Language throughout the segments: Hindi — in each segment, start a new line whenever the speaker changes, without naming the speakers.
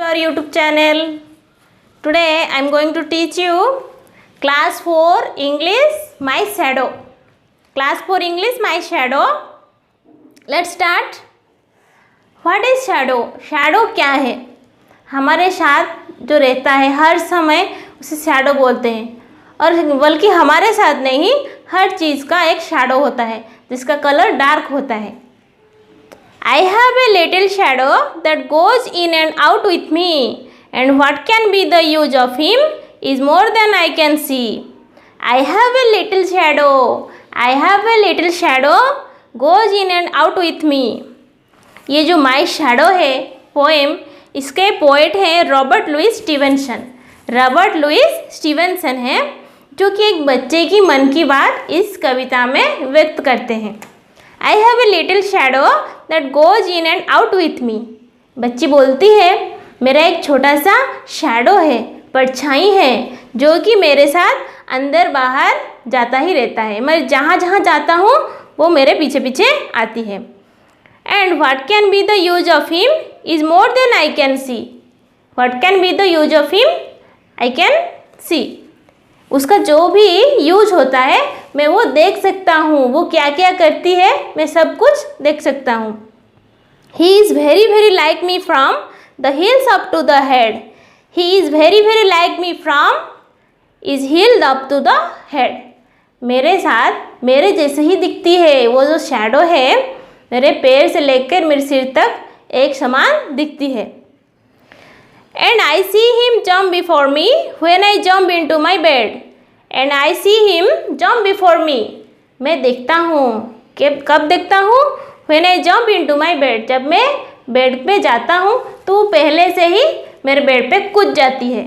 to our YouTube channel. Today I am going to teach you Class 4 English My Shadow. Class 4 English My Shadow. Let's start. What is shadow? Shadow क्या है? हमारे साथ जो रहता है हर समय उसे शैडो बोलते हैं, और बल्कि हमारे साथ नहीं, हर चीज़ का एक शैडो होता है जिसका कलर डार्क होता है. I have a little shadow that goes in and out with me, and what can be the use of him is more than I can see. I have a little shadow. I have a little shadow goes in and out with me. ये जो माई शैडो है पोएम, इसके पोएट हैं Robert Louis Stevenson. Robert Louis Stevenson है जो कि एक बच्चे की मन की बात इस कविता में व्यक्त करते हैं. I have a little shadow that goes in and out with me. बच्ची बोलती है मेरा एक छोटा सा शैडो है, परछाई है, जो कि मेरे साथ अंदर बाहर जाता ही रहता है. मैं जहाँ जहाँ जाता हूँ वो मेरे पीछे पीछे आती है. And what can be the use of him is more than I can see. What can be the use of him? I can see. उसका जो भी यूज होता है मैं वो देख सकता हूँ. वो क्या क्या करती है मैं सब कुछ देख सकता हूँ. He is very very like me from the heels up to the head. He is very very like me from is heeled up to the head. मेरे साथ मेरे जैसे ही दिखती है. वो जो शैडो है मेरे पैर से लेकर मेरे सिर तक एक समान दिखती है. And I see him jump before me when I jump into my bed. And I see him jump before me. मैं देखता हूँ. कब देखता हूँ? When I jump into my bed. जब मैं बेड पे जाता हूँ तो पहले से ही मेरे बेड पे कूद जाती है.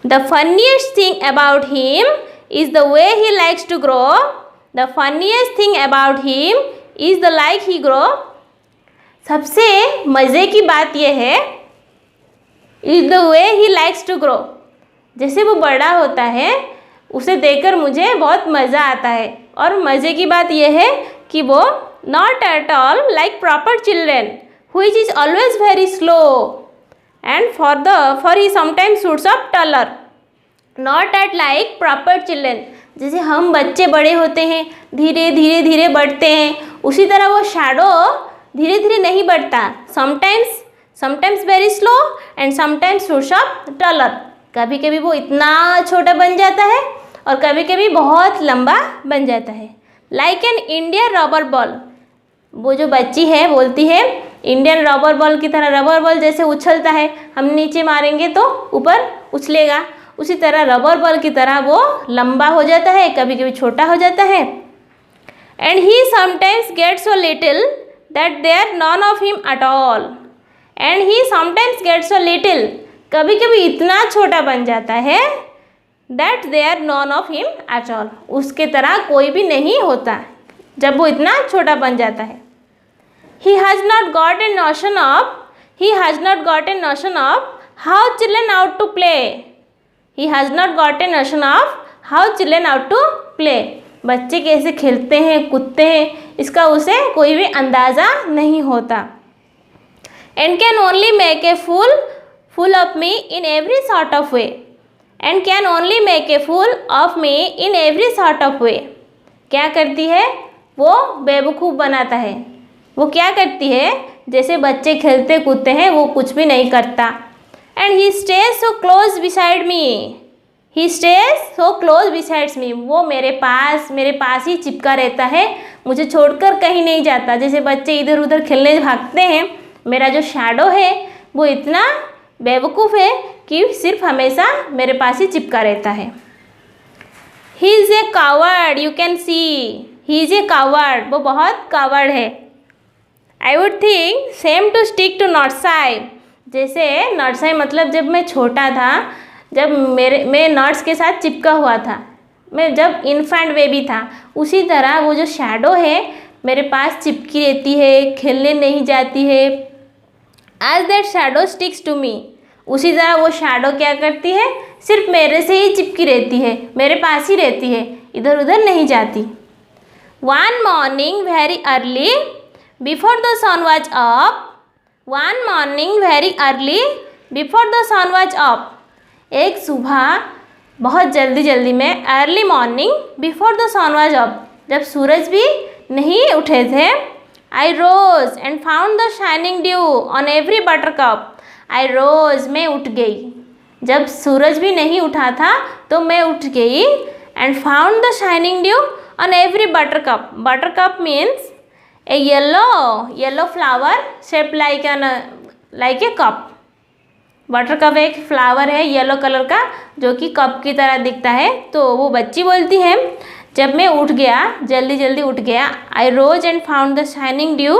The funniest thing about him is the way he likes to grow. The funniest thing about him is the like he grow. सबसे मज़े की बात यह है is the way he likes to grow. जैसे वो बड़ा होता है उसे देखकर मुझे बहुत मज़ा आता है. और मज़े की बात यह है कि वो not at all like proper children which is always very slow and for he sometimes shoots up taller. Not at like proper children. जैसे हम बच्चे बड़े होते हैं धीरे धीरे धीरे बढ़ते हैं, उसी तरह वो शैडो धीरे धीरे नहीं बढ़ता. Sometimes very slow and sometimes shoots up taller. कभी कभी वो इतना छोटा बन जाता है और कभी कभी बहुत लंबा बन जाता है. Like an Indian rubber ball. वो जो बच्ची है बोलती है इंडियन रबर बॉल की तरह. रबर बॉल जैसे उछलता है, हम नीचे मारेंगे तो ऊपर उछलेगा, उसी तरह रबर बॉल की तरह वो लंबा हो जाता है, कभी कभी छोटा हो जाता है. And he sometimes gets so little that there none of him at all. And he sometimes gets so little. कभी कभी इतना छोटा बन जाता है that there none of him at all. उसके तरह कोई भी नहीं होता जब वो इतना छोटा बन जाता है. He has not got a notion of how children ought to play. He has not got a notion of how children ought to play. बच्चे कैसे खेलते हैं कूदते हैं इसका उसे कोई भी अंदाज़ा नहीं होता. And can only make a fool of me in every sort of way. And can only make a fool of me in every sort of way. क्या करती है? वो बेवकूफ़ बनाता है. वो क्या करती है? जैसे बच्चे खेलते कूदते हैं वो कुछ भी नहीं करता. And he stays so close beside me. He stays so close beside me. वो मेरे पास ही चिपका रहता है, मुझे छोड़कर कहीं नहीं जाता. जैसे बच्चे इधर उधर खेलने भागते हैं, मेरा जो शैडो है वो इतना बेवकूफ़ है कि सिर्फ हमेशा मेरे पास ही चिपका रहता है. He is a coward, you can see. He is a coward. वो बहुत कावर्ड है. I would think same to stick to नॉर्थसाई. जैसे नॉर्थसाई मतलब जब मैं छोटा था, जब मैं नॉर्थ्स के साथ चिपका हुआ था, मैं जब इन्फेंट बेबी था, उसी तरह वो जो शैडो है मेरे पास चिपकी रहती है, खेलने नहीं जाती है. As that shadow sticks to me. उसी तरह वो शैडो क्या करती है? सिर्फ मेरे से ही चिपकी रहती है, मेरे पास ही रहती है, इधर उधर नहीं जाती. One morning very early before the sun was up, one morning very early before the sun was up. एक सुबह बहुत जल्दी जल्दी में, early morning before the sun was up, जब सूरज भी नहीं उठे थे, I rose and found the shining dew on every buttercup. I rose, मैं उठ गई, जब सूरज भी नहीं उठा था तो मैं उठ गई, and found the shining dew on every buttercup. Buttercup means A yellow flower shape like a cup. Buttercup एक फ्लावर है येलो कलर का जो कि कप की तरह दिखता है। तो वो बच्ची बोलती है, जब मैं उठ गया, जल्दी जल्दी उठ गया, I rose and found the shining dew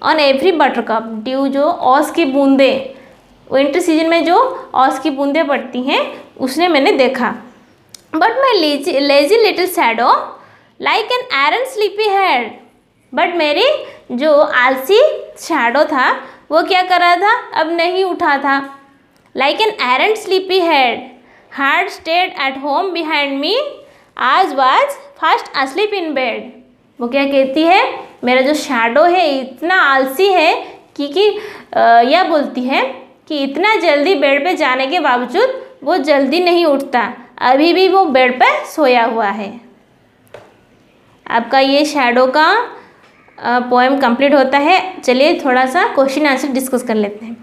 on every buttercup. Dew जो ओस की बूंदें, विंटर सीजन में जो ओस की बूंदें पड़ती हैं उसने मैंने देखा। But my lazy little shadow like an arrant sleepy head. But मेरी जो आलसी शैडो था वो क्या कर रहा था, अब नहीं उठा था। Like an arrant sleepy head had stayed at home behind me as was fast asleep in bed। वो क्या कहती है, मेरा जो शैडो है इतना आलसी है कि यह बोलती है कि इतना जल्दी बेड पे जाने के बावजूद वो जल्दी नहीं उठता, अभी भी वो बेड पे सोया हुआ है। आपका ये शैडो का पोएम कंप्लीट होता है। चलिए थोड़ा सा क्वेश्चन आंसर डिस्कस कर लेते हैं।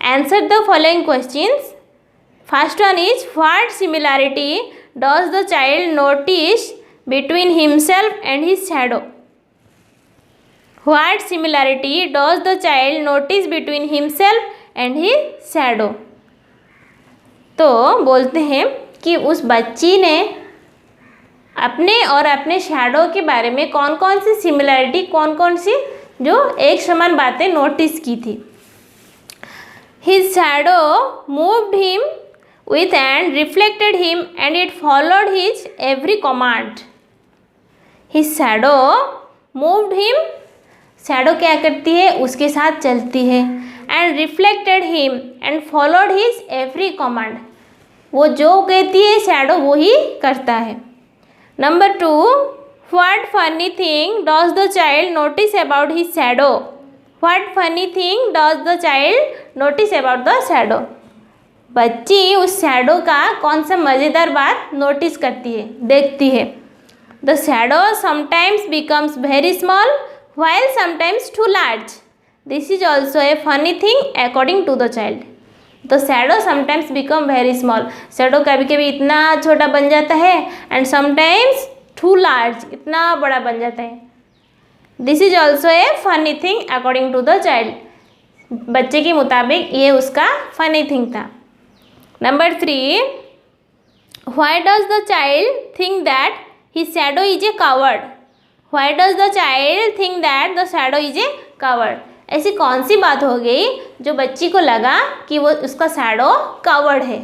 Answer the following questions. First one is, what similarity does the child notice between himself and his shadow. What similarity does the child notice between himself and his shadow. तो बोलते हैं कि उस बच्ची ने अपने और अपने शैडो के बारे में कौन कौन सी सिमिलैरिटी, कौन कौन सी जो एक समान बातें नोटिस की थी। His shadow moved him with and reflected him and it followed his every command। His shadow moved him, shadow क्या करती है, उसके साथ चलती है, and reflected him and followed his every command। वो जो कहती है shadow वो ही करता है। Number 2, what funny thing does the child notice about his shadow। What funny thing does the child notice about the shadow। बच्ची उस शैडो का कौन सा मज़ेदार बात नोटिस करती है, देखती है। The shadow sometimes becomes very small while sometimes too large। This is also a funny thing according to the child। The shadow sometimes become very small। shadow कभी कभी इतना छोटा बन जाता है and sometimes too large, इतना बड़ा बन जाता है। This is also a funny thing according to the child. बच्चे के मुताबिक ये उसका फनी थिंग था। Number 3, why does the child think that his shadow is a coward. Why does the child think that the shadow is a coward. ऐसी कौन सी बात हो गई जो बच्ची को लगा कि वो उसका शैडो कावर्ड है।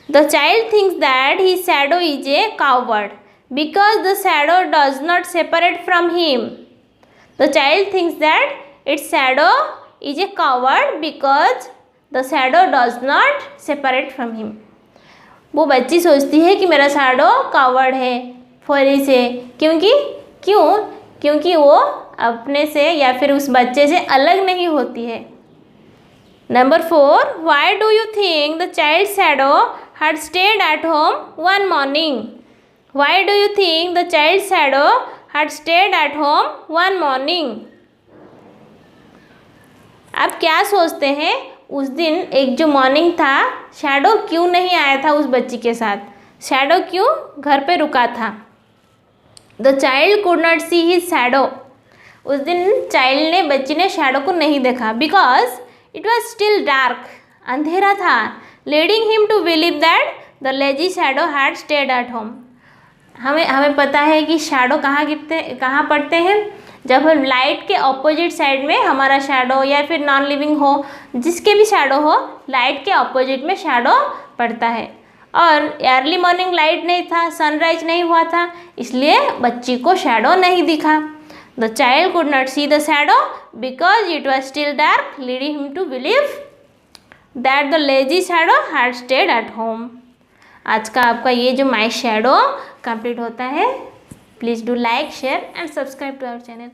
The child thinks that his shadow is a coward because the shadow does not separate from him। The child thinks that its shadow is a coward because the shadow does not separate from him। वो बच्ची सोचती है कि मेरा शैडो कावर्ड है फौरी से, क्योंकि वो अपने से या फिर उस बच्चे से अलग नहीं होती है। Number 4, why do you think the child's shadow had stayed at home one morning। Why do you think the child's shadow had stayed at home one morning। आप क्या सोचते हैं, उस दिन एक जो मॉर्निंग था शैडो क्यों नहीं आया था उस बच्ची के साथ, शैडो क्यों घर पे रुका था। The child could not see his shadow. उस दिन चाइल्ड ने, बच्ची ने शैडो को नहीं देखा because it was still dark, अंधेरा था, leading him to believe that the lazy shadow had stayed at home. हमें पता है कि शैडो कहाँ पड़ते हैं, जब हम लाइट के ऑपोजिट साइड में हमारा शैडो या फिर नॉन लिविंग हो, जिसके भी शैडो हो, लाइट के ऑपोजिट में शैडो पड़ता है। और अर्ली मॉर्निंग लाइट नहीं था, सनराइज नहीं हुआ था, इसलिए बच्ची को शैडो नहीं दिखा। The child could not see the shadow because it was still dark, leading him to believe that the lazy shadow had stayed at home. आज का आपका ये जो माई शैडो कंप्लीट होता है। Please do like, share and subscribe to our channel.